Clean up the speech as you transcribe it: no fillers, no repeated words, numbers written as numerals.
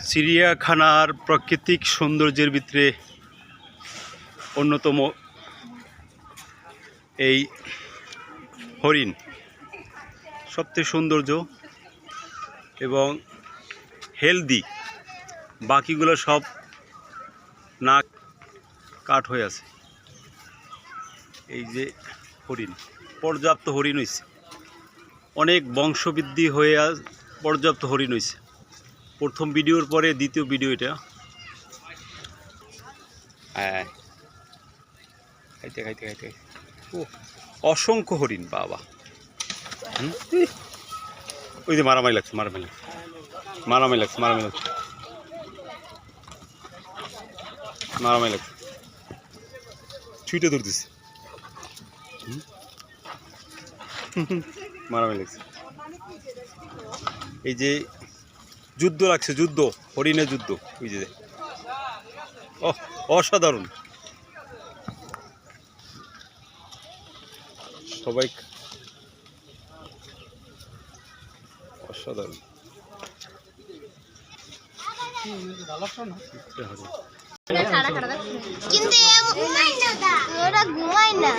চিড়িয়াখানার প্রাকৃতিক সৌন্দর্যের ভিতরে অন্যতম এই হরিণ সবচেয়ে সৌন্দর্য এবং হেলদি, বাকিগুলো সব নাক কাট হয়ে আছে। এই যে হরিণ, পর্যাপ্ত হরিণ হয়েছে, অনেক বংশবৃদ্ধি হয়ে পর্যাপ্ত হরিণ হয়েছে। প্রথম ভিডিওর পরে দ্বিতীয় ভিডিও এটা। হ্যাঁ, খাইতে খাইতে খাইতে ও অসংখ্য হরিণ, বাবা। ওই যে মারামারি লাগছে, মারামারি লাগছে, মারামারি লাগছে, মারামারি লাগছে, মারামারি লাগছে, ছুটে ধরতেছে, মারামারি লাগছে। এই যে যুদ্ধ লাগছে, যুদ্ধ, হরিণের যুদ্ধ। ওই যে অসাধারণ, সবাই অসাধারণ। কিন্তু ওরা ঘুমায় না।